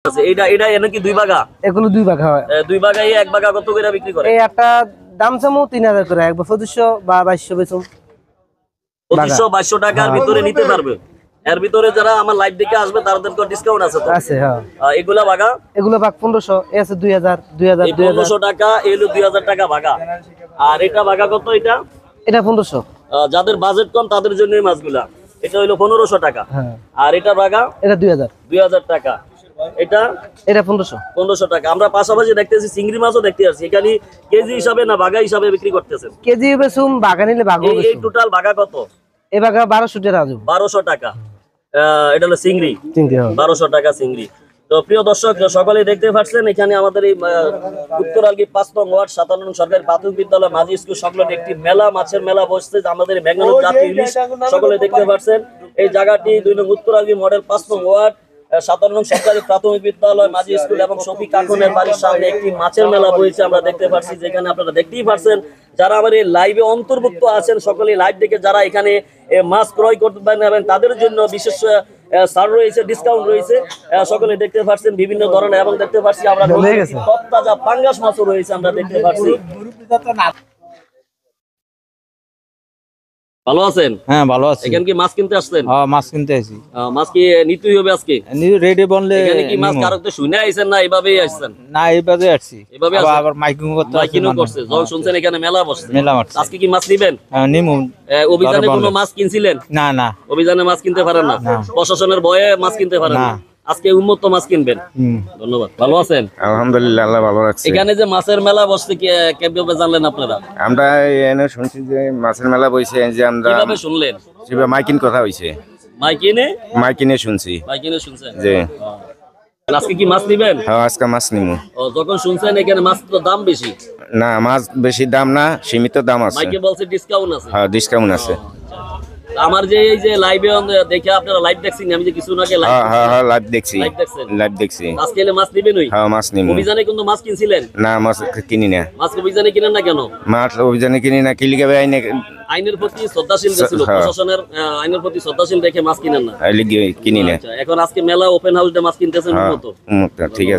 আচ্ছা এটা এটা এনে কি দুই বাগা? এগুলো দুই বাঘা হয়। দুই বাগা এক বাগা কত করে বিক্রি করে? এই একটা দাম চামু 3000 করে, একবার 2500 বা 2200 বেচুম। 2500 টাকার ভিতরে নিতে পারবে। এর ভিতরে যারা আমার লাইভ দেখে আসবে তাদেরকে ডিসকাউন্ট আছে তো? আছে হ্যাঁ। এগুলা বাগা? এগুলো বাঘ 1500, এ আছে 2000 1500 টাকা, এলো 2000 টাকা বাগা। আর এটা বাগা কত এটা? এটা 1500। যাদের বাজেট কম তাদের জন্য এই মাছগুলা। এটা হলো 1500 টাকা। হ্যাঁ। আর এটা বাগা? এটা 2000 টাকা। এটা 1500 টাকা। আমরা পাশাপাশি দেখতেছি চিংড়ি মাছও দেখতে আসছি। এখানে কেজি হিসাবে না বাগা হিসাবে বিক্রি করতেছেন? কেজি বেচুম, বাঘা নিলে বাঘও এই বেচুম। টোটাল বাগা কত? এই বাঘা 1200 টাকা আজু। 1200 টাকা। এটা হলো চিংড়ি। চিংড়ি হ্যাঁ। 1200 টাকা চিংড়ি। তো প্রিয় দর্শক সকলে দেখতে পাচ্ছেন এখানে আমাদের এই উত্তরালগি 5 নং ওয়ার্ড 57 নং সরকারি প্রাথমিক বিদ্যালয় মাঝি স্কুল সংলগ্ন একটি মেলা, মাছের মেলা বসছে। আমাদের বেঙ্গল জাতীয় ইলিশ সকলে দেখতে পাচ্ছেন। এই জায়গাটি 2 নং উত্তরালগি মডেল 5 নং ওয়ার্ড 57 নং সরকারি প্রাথমিক বিদ্যালয় মাঝি স্কুল এবং শফিক কাকুনের বাড়ির সামনে একটি মাছের মেলা বসেছে। আমরা দেখতে পাচ্ছি যেখানে আপনারা দেখতেই পাচ্ছেন যারা আমার এই লাইভে অন্তর্ভুক্ত আছেন সকলে লাইভ দেখে যারা এখানে মাছ ক্রয় করতে পারেন তাদের জন্য বিশেষ ছাড় রয়েছে, ডিসকাউন্ট রয়েছে। সকলে দেখতে পাচ্ছেন বিভিন্ন ধরনের এবং দেখতে পাচ্ছি আমরা তরতাজা পাঙ্গাস মাছও রয়েছে আমরা দেখতে পাচ্ছি। ভালো আছেন? হ্যাঁ ভালো আছি। এখানে কি মাছ কিনতে আসছেন? হ্যাঁ মাছ কিনতে আইছি। মাছ কি নিতেই হবে আজকে? রেডি বললে এখানে কি মাছ কারো তো শুনে আইছেন না এভাবেই আসছেন? না এইভাবে আসছি। এভাবে আবার মাইকিং করতে আসছি। মাইকিং করছে। যখন শুনছেন এখানে মেলা বসছে। মেলা বসছে। আজকে কি মাছ নিবেন? হ্যাঁ নিমু। অভিযানে কোনো মাছ কিনছিলেন? না না। অভিযানে মাছ কিনতে পারেন না? প্রশাসনের ভয়ে মাছ কিনতে পারেন না? আজকে উন্মুক্ত মাছ কিনবেন। ধন্যবাদ। ভালো আছেন? আলহামদুলিল্লাহ আল্লাহ ভালো রাখছে। এখানে যে মাছের মেলা বসছে কিভাবে জানলেন আপনারা? আমরা এনে শুনছি যে মাছের মেলা বইছে, যে আমরা কিভাবে শুনলেন? মাইকিন কথা হইছে, মাইকিনে শুনছি। মাইকিনে শুনছেন যে আজকে কি মাছ নিবেন? হ্যাঁ আজকে মাছ নিমু। যখন শুনছেন এখানে মাছ তো দাম বেশি? না মাছ বেশি দাম না, সীমিত দাম আছে। মাইকে বলছে ডিসকাউন্ট আছে। হ্যাঁ ডিসকাউন্ট আছে। আমার যে এই যে লাইভে দেখে আপনারা লাইভ দেখছেন, আমি যে কিছু আগে হ্যাঁ হ্যাঁ হ্যাঁ লাইভ দেখছি। লাইভ দেখছি। আজকে এলে মাছ নিবেন? ওই হ্যাঁ মাছ নিমু। অভিযানে কিন্তু মাছ কিনছিলেন? না মাছ কিনি না। মাছ অভিযানে কিনেন না কেন? মাছ অভিযানে কিনি না, কিলি গাবে আইনে আইনের প্রতি শ্রদ্ধাশীল ছিল, প্রশাসনের আইনের প্রতি শ্রদ্ধাশীল দেখে মাছ কিনেন না? কিনি না। এখন আজকে মেলা ওপেন হাউস মাছ কিনতেছেন? ঠিক আছে।